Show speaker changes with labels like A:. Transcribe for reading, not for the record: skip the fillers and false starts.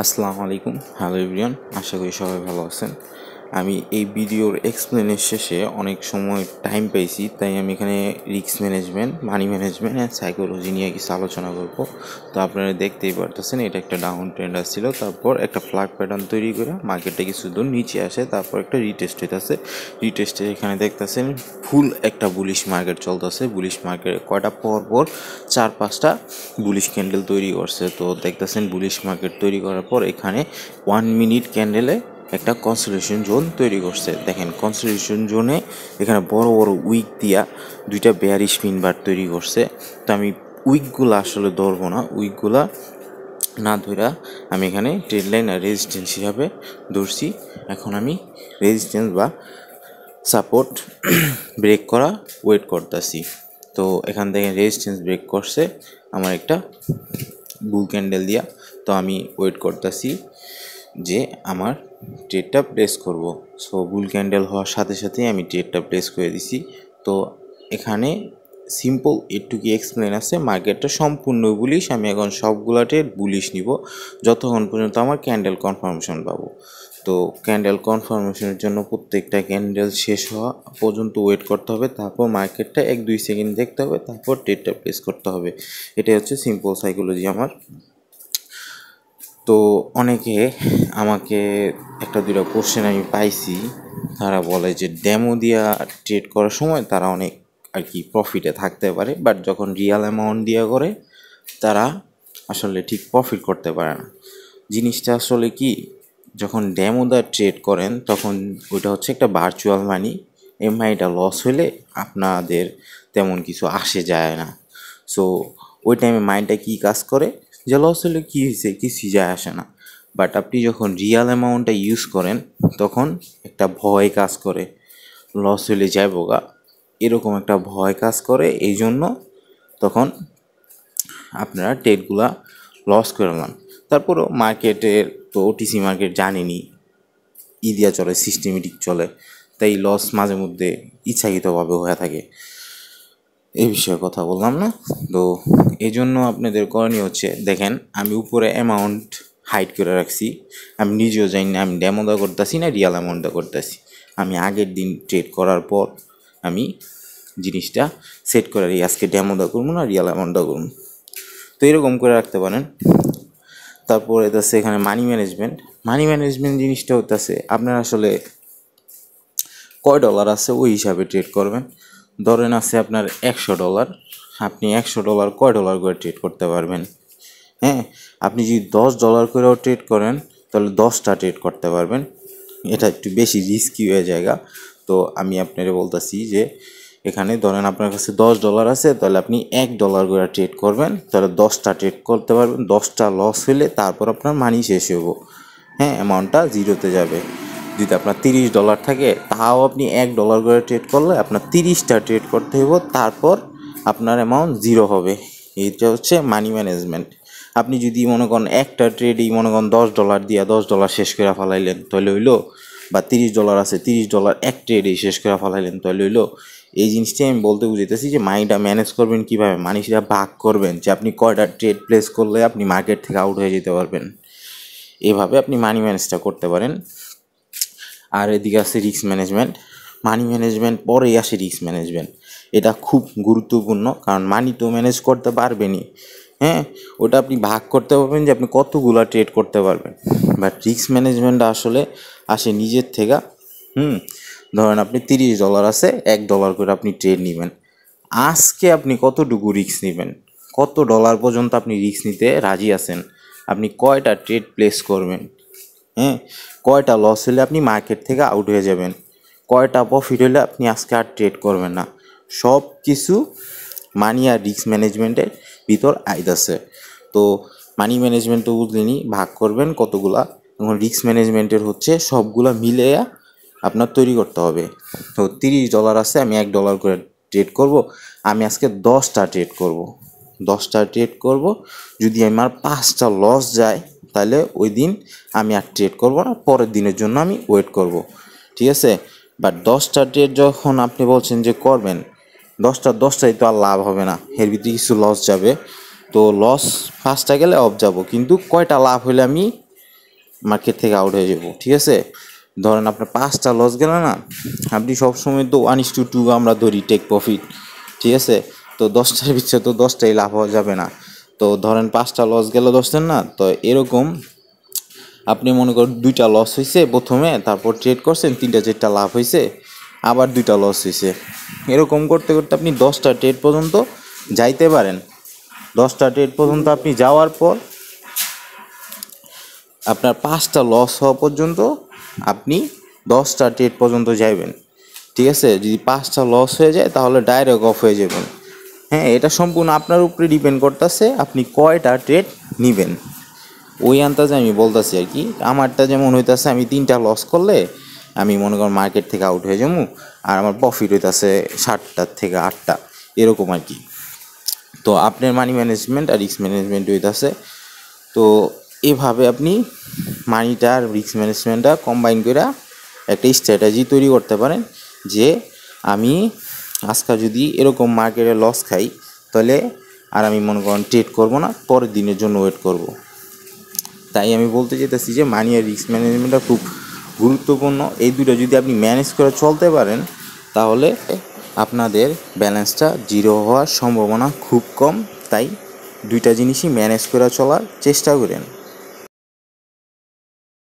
A: আসসালামু আলাইকুম, hello everyone. আশা করি সবাই ভালো আছেন। আমি এই ভিডিওর এক্সপ্লেনের শেষে অনেক সময় টাইম পেয়েছি, তাই আমি এখানে risk management, money management and psychology নিয়ে কিছু আলোচনা করব। তো আপনারা দেখতেই পারতেছেন এটা একটা ডাউন ট্রেন্ড আসছিল, তারপর একটা ফ্ল্যাগ প্যাটার্ন তৈরি করে মার্কেটটা কিছু দূর নিচে আসে, তারপর একটা রিটেস্ট হইতেছে। রিটেস্টে এখানে দেখতেছেন ফুল একটা বুলিশ মার্কেট চলতেছে। বুলিশ মার্কেট কয়টা পর 4-5টা বুলিশ ক্যান্ডেল তৈরি করছে। তো দেখতেছেন বুলিশ মার্কেট তৈরি করার পর এখানে 1 মিনিট ক্যান্ডেলে একটা কনসোলিডেশন জোন তৈরি করছে। দেখেন কনসোলিডেশন জোনে এখানে বড় বড় উইক দিয়া দুইটা বেয়ারিশ পিনবার তৈরি করছে। তো আমি উইকগুলো আসলে ধরবো না, উইকগুলা না ধরা আমি এখানে ট্রেড লাইন আর রেজিস্ট্যান্স হিসাবে ধরছি। এখন আমি রেজিস্ট্যান্স বা সাপোর্ট ব্রেক করা ওয়েট করতেছি। তো এখান থেকে রেজিস্ট্যান্স ব্রেক করছে আমার একটা বুল ক্যান্ডেল দিয়া। তো আমি ওয়েট করতেছি যে আমার ট্রেডটা প্লেস করব। সো বুল ক্যান্ডেল হওয়ার সাথে সাথেই আমি ট্রেডটা প্লেস করে দিছি। তো এখানে সিম্পল এটুকু এক্সপ্লেন আছে, মার্কেটটা সম্পূর্ণ বুলিশ। আমি এখন সবগুলা ট্রেড বুলিশ নিব যতক্ষণ পর্যন্ত আমার ক্যান্ডেল কনফার্মেশন পাবো। তো ক্যান্ডেল কনফার্মেশনের জন্য প্রত্যেকটা ক্যান্ডেল শেষ হওয়া পর্যন্ত ওয়েট করতে হবে, তারপর মার্কেটটা 1-2 সেকেন্ড দেখতে হবে, তারপর ট্রেডটা প্লেস করতে হবে। এটাই হচ্ছে সিম্পল সাইকোলজি আমার। তো অনেকে আমাকে একটা দুটো কোশ্চেন আমি পাইছি, তারা বলে যে ডেমো দিয়া ট্রেড করার সময় তারা অনেক আর কি প্রফিটে থাকতে পারে, বাট যখন রিয়াল অ্যামাউন্ট দিয়া করে তারা আসলে ঠিক প্রফিট করতে পারে না। জিনিসটা আসলে কি, যখন ডেমো দা ট্রেড করেন তখন ওইটা হচ্ছে একটা ভার্চুয়াল মানি। এই মানিটা লস হলে আপনাদের তেমন কিছু আসে যায় না। সো ওই টাইমে মাইন্ডটা কী কাজ করে, যে লস হলে কী হয়েছে, কিছুই যায় আসে না। বাট আপনি যখন রিয়াল অ্যামাউন্টটা ইউজ করেন তখন একটা ভয় কাজ করে, লস হলে যাইবো গা, এরকম একটা ভয় কাজ করে। এই জন্য তখন আপনারা ট্রেডগুলা লস করে নেন। তারপরেও মার্কেটের তো ওটিসি মার্কেট জানেনি ইদিয়া চলে, সিস্টেমেটিক চলে, তাই লস মাঝে মধ্যে ইচ্ছাকৃতভাবে হয়ে থাকে। এই বিষয়ে কথা বললাম না। তো এই জন্য আপনাদের করণীয় হচ্ছে, দেখেন আমি উপরে অ্যামাউন্ট হাইড করে রাখছি, আমি নিজেও জানি না আমি ডেমোদা করতেছি না রিয়াল অ্যামাউন্টটা করতেছি। আমি আগের দিন ট্রেড করার পর আমি জিনিসটা সেট করে রাখি, আজকে ডেমোদা করবো না রিয়াল অ্যামাউন্টটা করবো। তো এরকম করে রাখতে পারেন। তারপরে হচ্ছে এখানে মানি ম্যানেজমেন্ট। মানি ম্যানেজমেন্ট জিনিসটা হচ্ছে আপনার আসলে কয় ডলার আছে ওই হিসাবে ট্রেড করবেন। ধরেন আছে আপনার $100, আপনি $100 কয় ডলার করে ট্রেড করতে পারবেন? হ্যাঁ, আপনি যদি $10 করেও ট্রেড করেন তাহলে 10টা ট্রেড করতে পারবেন। এটা একটু বেশি রিস্কি হয়ে জায়গা। তো আমি আপনাকে বলতেছি যে এখানে ধরেন আপনার কাছে $10 আছে, তাহলে আপনি $1 করে ট্রেড করবেন, তাহলে 10টা ট্রেড করতে পারবেন। 10টা লস হলে তারপর আপনার মানি শেষ হইব, হ্যাঁ, অ্যামাউন্টটা জিরোতে যাবে। যদি আপনার $30 থাকে তাও আপনি $1 করে ট্রেড করলে আপনার 30টা ট্রেড করতে হইব, তারপর আপনার অ্যামাউন্ট জিরো হবে। এইটা হচ্ছে মানি ম্যানেজমেন্ট। আপনি যদি মনে করেন একটা ট্রেডই মনে করেন $10 দিয়া $10 শেষ করে ফেলাইলেন তাহলে হইলো, বা $30 আছে $30 এক ট্রেডেই শেষ করে ফেলাইলেন তাহলে হইলো। এই জিনিসটাই আমি বলতে বুঝাইতেছি যে মানিটা ম্যানেজ করবেন কীভাবে, মানি সেটা ভাগ করবেন, যে আপনি কয়টা ট্রেড প্লেস করলে আপনি মার্কেট থেকে আউট হয়ে যেতে পারবেন। এভাবে আপনি মানি ম্যানেজটা করতে পারেন। আর এদিকে আছে রিস্ক ম্যানেজমেন্ট। মানি ম্যানেজমেন্ট পরেই আসে রিস্ক ম্যানেজমেন্ট। এটা খুব গুরুত্বপূর্ণ, কারণ মানি তো ম্যানেজ করতে পারবেনই, হ্যাঁ, ওটা আপনি ভাগ করতে পারবেন যে আপনি কতগুলো ট্রেড করতে পারবেন। বাট রিস্ক ম্যানেজমেন্ট আসলে আসে নিজের থেকে। ধরেন আপনি $30 আছে, $1 করে আপনি ট্রেড নেবেন। আজকে আপনি কতটুকু রিস্ক নেবেন, কত ডলার পর্যন্ত আপনি রিস্ক নিতে রাজি আছেন, আপনি কয়টা ট্রেড প্লেস করবেন, হ্যাঁ, কয়টা লস হলে আপনি মার্কেট থেকে আউট হয়ে যাবেন, কয়টা প্রফিট হলে আপনি আজকে আর ট্রেড করবেন না, সব কিছু মানি আর রিস্ক ম্যানেজমেন্টের ভিতর আইতাছে। তো মানি ম্যানেজমেন্ট তো বুঝলেনি, ভাগ করবেন কতগুলা। এখন রিস্ক ম্যানেজমেন্টের হচ্ছে সবগুলা মিলে আপনার তৈরি করতে হবে। তো $30 আছে, আমি $1 করে ট্রেড করব, আমি আজকে 10টা ট্রেড করব। 10টা ট্রেড করব, যদি আমার 5টা লস যায় তাহলে ওই দিন আমি আর ট্রেড করব না, পরের দিনের জন্য আমি ওয়েট করব, ঠিক আছে। বাট 10টা ট্রেড যখন আপনি বলছেন যে করবেন, 10টাই তো আর লাভ হবে না, এর ভিতরে কিছু লস যাবে। তো লস 5টা গেলে অফ যাব, কিন্তু কয়টা লাভ হলে আমি মার্কেট থেকে আউট হয়ে যাব। ঠিক আছে, ধরেন আপনার 5টা লস গেল না, আপনি সবসময় তো 1:2 আমরা ধরি টেক প্রফিট। ঠিক আছে, তো 10টার পিছিয়ে তো 10টাই লাভ হওয়া যাবে না। তো ধরেন 5টা লস গেল 10টার না, তো এরকম আপনি মনে করেন 2টা লস হয়েছে প্রথমে, তারপর ট্রেড করছেন 3টা 4টা লাভ হয়েছে, আবার 2টা লস হয়েছে, এরকম করতে করতে আপনি 10টা ট্রেড পর্যন্ত যাইতে পারেন। 10টা ট্রেড পর্যন্ত আপনি যাওয়ার পর আপনার 5টা লস হওয়া পর্যন্ত আপনি 10টা ট্রেড পর্যন্ত যাইবেন। ঠিক আছে, যদি 5টা লস হয়ে যায় তাহলে ডাইরেক্ট অফ হয়ে যাবেন। হ্যাঁ, এটা সম্পূর্ণ আপনার উপরে ডিপেন্ড করতেছে আপনি কয়টা ট্রেড নেবেন, ওই আন্দাজে আমি বলতেছি আর কি। আমারটা যেমন হইতেছে, আমি 3টা লস করলে আমি মনে করেন মার্কেট থেকে আউট হয়ে যাবো, আর আমার প্রফিট হইতেছে 7টার থেকে 8টা, এরকম আর কি। তো আপনার মানি ম্যানেজমেন্ট আর রিস্ক ম্যানেজমেন্ট হইতেছে, তো এভাবে আপনি মানিটা আর রিস্ক ম্যানেজমেন্টটা কম্বাইন করে একটা স্ট্র্যাটেজি তৈরি করতে পারেন যে আমি আজকে যদি এরকম মার্কেটে লস খাই তাহলে আর আমি মনে করেন ট্রেড করবো না, পরের দিনের জন্য ওয়েট করব। তাই আমি বলতে চাইতেছি যে মানি আর রিস্ক ম্যানেজমেন্টটা খুব গুরুত্বপূর্ণ। এই দুটো যদি আপনি ম্যানেজ করে চলতে পারেন তাহলে আপনাদের ব্যালেন্সটা জিরো হওয়ার সম্ভাবনা খুব কম। তাই দুইটা জিনিসই ম্যানেজ করে চলার চেষ্টা করেন।